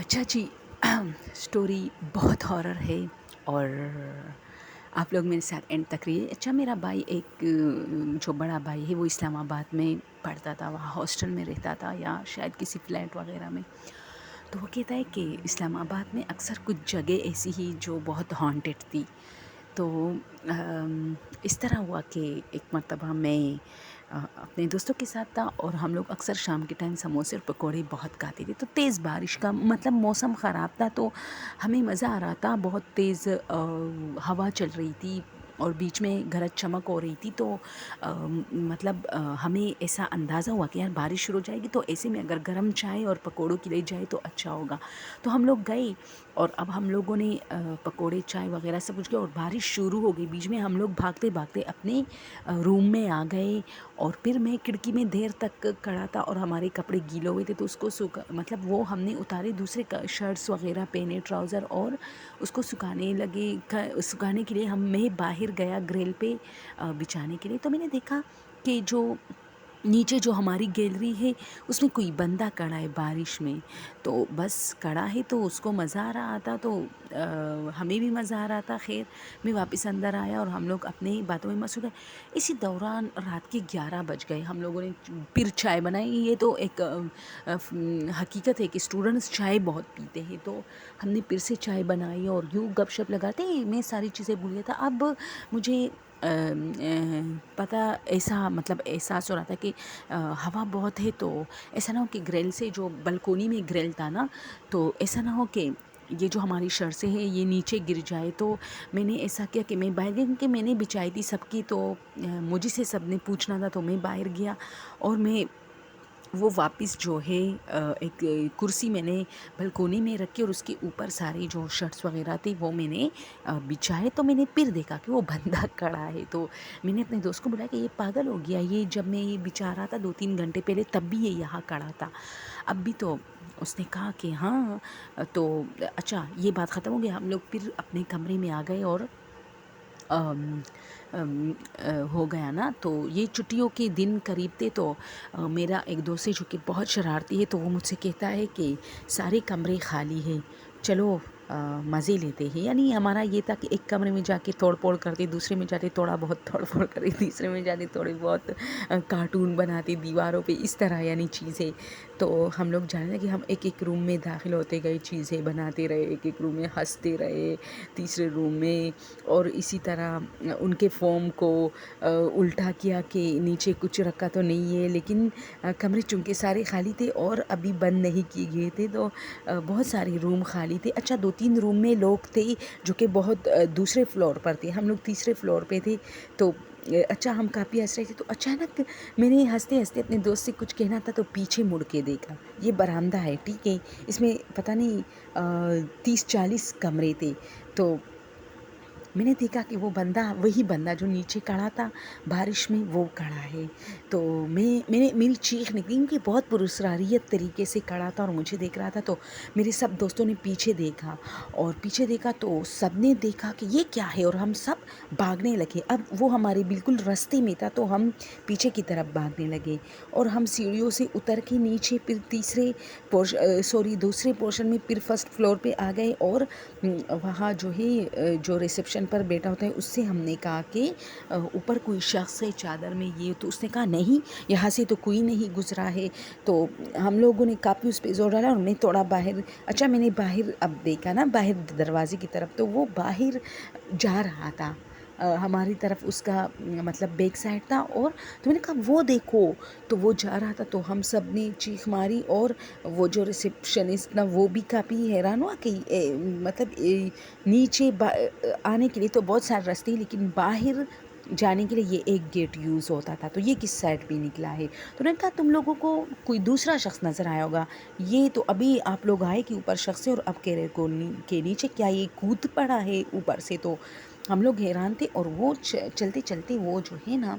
اچھا جی اسٹوری بہت ہارر ہے اور آپ لوگ میرے ساتھ اینڈ تک رہیے۔ اچھا میرا بھائی ایک جو بڑا بھائی ہے وہ اسلام آباد میں پڑھتا تھا، وہاں ہاسٹل میں رہتا تھا یا شاید کسی فلیٹ وغیرہ میں۔ تو وہ کہتا ہے کہ اسلام آباد میں اکثر کچھ جگہ ایسی ہی جو بہت ہانٹیڈ تھی۔ تو اس طرح ہوا کہ ایک مرتبہ میں اپنے دوستوں کے ساتھ تھا اور ہم لوگ اکثر شام کے ٹائم سموسے اور پکوڑے بہت کھاتے تھے۔ تو تیز بارش کا مطلب موسم خراب تھا، تو ہمیں مزہ آ رہا تھا، بہت تیز ہوا چل رہی تھی اور بیچ میں گرج چمک ہو رہی تھی۔ تو مطلب ہمیں ایسا اندازہ ہوا کہ یار بارش شروع ہو جائے گی، تو ایسے میں اگر گرم چائے اور پکوڑوں کے لیے جائے تو اچھا ہوگا۔ تو ہم لوگ گئے اور اب ہم لوگوں نے پکوڑے چائے وغیرہ سب کچھ کیا اور بارش شروع ہو گئی۔ بیچ میں ہم لوگ بھاگتے بھاگتے اپنے روم میں آ گئے اور پھر میں کھڑکی میں دیر تک کھڑا تھا اور ہمارے کپڑے گیلے ہوئے تھے، تو اس کو مطلب وہ ہم نے اتارے، دوسرے شرٹس وغیرہ پہنے، ٹراؤزر، اور اس کو سکھانے لگے۔ سکھانے کے لیے میں باہر گیا گریل پہ بچھانے کے لیے، تو میں نے دیکھا کہ جو نیچے جو ہماری گیلری ہے اس میں کوئی بندہ کھڑا ہے بارش میں۔ تو بس کھڑا ہے تو اس کو مزہ آ رہا تھا، تو ہمیں بھی مزہ آ رہا تھا۔ خیر میں واپس اندر آیا اور ہم لوگ اپنے باتوں میں مصروف ہیں۔ اسی دوران رات کے 11 بج گئے، ہم لوگوں نے پھر چائے بنائی۔ یہ تو ایک حقیقت ہے کہ اسٹوڈنٹس چائے بہت پیتے ہیں، تو ہم نے پھر سے چائے بنائی اور یوں گپ شپ لگاتے میں ساری چیزیں بھول گیا تھا۔ اب مجھے پتہ ایسا مطلب احساس ہو رہا تھا کہ ہوا بہت ہے، تو ایسا نہ ہو کہ گریل سے جو بلکونی میں گریل تھا نا، تو ایسا نہ ہو کہ یہ جو ہماری شرٹیں ہیں یہ نیچے گر جائے۔ تو میں نے ایسا کیا کہ میں باہر گئی، کیونکہ میں نے بچھائی تھی سب کی، تو مجھے سے سب نے پوچھنا تھا، تو میں باہر گیا اور میں وہ واپس جو ہے ایک کرسی میں نے بلکونی میں رکھی اور اس کے اوپر سارے جو شرٹس وغیرہ تھے وہ میں نے بچھائے۔ تو میں نے پھر دیکھا کہ وہ بندہ کھڑا ہے، تو میں نے اپنے دوست کو بولا کہ یہ پاگل ہو گیا، یہ جب میں یہ بچھا رہا تھا 2-3 گھنٹے پہلے تب بھی یہ یہاں کھڑا تھا، اب بھی۔ تو اس نے کہا کہ ہاں۔ تو اچھا یہ بات ختم ہو گیا، ہم لوگ پھر اپنے کمرے میں آ گئے اور ہو گیا نا۔ تو یہ چھٹیوں کے دن قریب تھے، تو میرا ایک دوست ہے جو کہ بہت شرارتی ہے، تو وہ مجھ سے کہتا ہے کہ سارے کمرے خالی ہیں، چلو مزے لیتے ہیں۔ یعنی ہمارا یہ تھا کہ ایک کمرے میں جا کے توڑ پھوڑ کرتے، دوسرے میں جاتے تھوڑا بہت توڑ پھوڑ کرتے، تیسرے میں جاتے تھوڑے بہت کارٹون بناتے دیواروں پہ، اس طرح یعنی چیزیں۔ تو ہم لوگ جانے لگے، ہم ایک ایک روم میں داخل ہوتے گئے، چیزیں بناتے رہے، ایک ایک روم میں ہنستے رہے، تیسرے روم میں، اور اسی طرح ان کے فارم کو الٹا کیا کہ نیچے کچھ رکھا تو نہیں ہے، لیکن کمرے چونکہ سارے خالی تھے اور ابھی بند نہیں کیے گئے تھے، تو بہت سارے روم خالی تھے۔ اچھا 2-3 روم میں لوگ تھے جو کہ بہت دوسرے فلور پر تھے، ہم لوگ تیسرے فلور پہ تھے۔ تو اچھا ہم کافی ہنس رہے تھے، تو اچانک میں نے ہنستے ہنستے اپنے دوست سے کچھ کہنا تھا، تو پیچھے مڑ کے دیکھا، یہ برآمدہ ہے، ٹھیک ہے، اس میں پتہ نہیں 30-40 کمرے تھے۔ تو میں نے دیکھا کہ وہ بندہ، وہی بندہ جو نیچے کھڑا تھا بارش میں، وہ کھڑا ہے۔ تو میری چیخ نکلی، کیونکہ بہت پراسراریت طریقے سے کھڑا تھا اور مجھے دیکھ رہا تھا۔ تو میرے سب دوستوں نے پیچھے دیکھا، اور پیچھے دیکھا تو سب نے دیکھا کہ یہ کیا ہے، اور ہم سب بھاگنے لگے۔ اب وہ ہمارے بالکل راستے میں تھا، تو ہم پیچھے کی طرف بھاگنے لگے، اور ہم سیڑھیوں سے اتر کے نیچے پھر دوسرے پورشن میں پھر فرسٹ فلور پہ آ گئے، اور وہاں جو ہے جو ریسیپشن پر بیٹھا ہوتا ہے اس سے ہم نے کہا کہ اوپر کوئی شخص ہے چادر میں، یہ تو اس نے کہا نہیں، یہاں سے تو کوئی نہیں گزرا ہے۔ تو ہم لوگوں نے کافی اس پہ زور ڈالا، اور میں تھوڑا باہر، اچھا میں نے باہر اب دیکھا نا، باہر دروازے کی طرف، تو وہ باہر جا رہا تھا ہماری طرف، اس کا مطلب بیک سائڈ تھا، اور تو میں نے کہا وہ دیکھو، تو وہ جا رہا تھا، تو ہم سب نے چیخ ماری، اور وہ جو ریسیپشنسٹ تھا وہ بھی کافی حیران ہوا کہ مطلب نیچے آنے کے لیے تو بہت سارے راستے، لیکن باہر جانے کے لیے یہ ایک گیٹ یوز ہوتا تھا، تو یہ کس سائڈ پہ نکلا ہے؟ تو نے کہا تم لوگوں کو کوئی دوسرا شخص نظر آیا ہوگا، یہ تو ابھی آپ لوگ آئے کہ اوپر شخص ہے، اور اب کہہ رہے کو کے نیچے کیا یہ کود پڑا ہے اوپر سے؟ تو ہم لوگ حیران تھے، اور وہ چلتے چلتے وہ جو ہے نا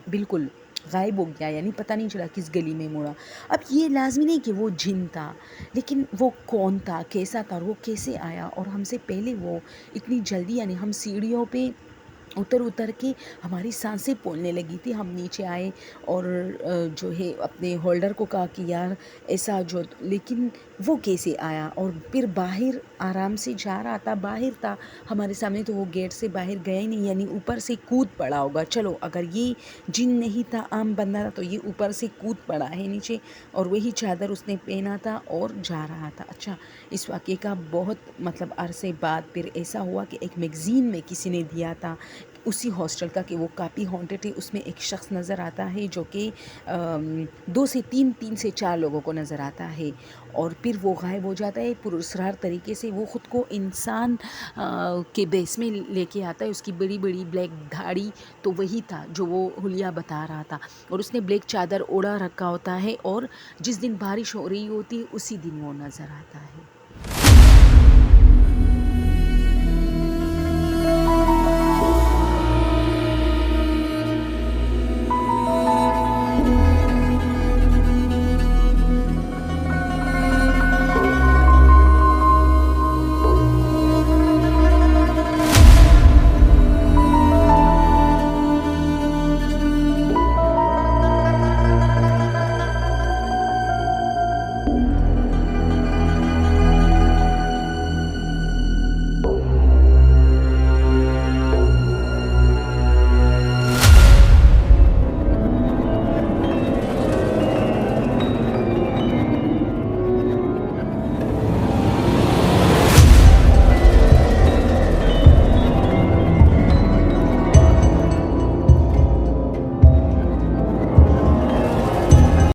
بالکل غائب ہو گیا، یعنی پتہ نہیں چلا کس گلی میں مڑا۔ اب یہ لازمی نہیں کہ وہ جن تھا، لیکن وہ کون تھا، کیسا تھا، اور وہ کیسے آیا، اور ہم سے پہلے وہ اتنی جلدی، یعنی ہم سیڑھیوں پہ اتر کے ہماری سانسیں پھولنے لگی تھی، ہم نیچے آئے اور جو ہے اپنے ہولڈر کو کہا کہ یار ایسا جو، لیکن وہ کیسے آیا، اور پھر باہر آرام سے جا رہا تھا، باہر تھا ہمارے سامنے، تو وہ گیٹ سے باہر گیا ہی نہیں، یعنی اوپر سے کود پڑا ہوگا. چلو اگر یہ جن نہیں تھا، عام بندہ تھا، تو یہ اوپر سے کود پڑا ہے نیچے، اور وہی چادر اس نے پہنا تھا اور جا رہا تھا. اچھا، اس واقعے کا بہت مطلب عرصے بعد پھر ایسا ہوا کہ ایک میگزین میں کسی نے دیا تھا اسی ہاسٹل کا، کہ وہ کافی ہانٹڈ ہے. اس میں ایک شخص نظر آتا ہے جو کہ 2 سے 3 سے 4 لوگوں کو نظر آتا ہے، اور پھر وہ غائب ہو جاتا ہے پراسرار طریقے سے. وہ خود کو انسان کے بیس میں لے کے آتا ہے، اس کی بڑی بڑی بلیک دھاڑی، تو وہی تھا جو وہ حلیہ بتا رہا تھا، اور اس نے بلیک چادر اوڑھا رکھا ہوتا ہے، اور جس دن بارش ہو رہی ہوتی ہے اسی دن وہ نظر آتا ہے.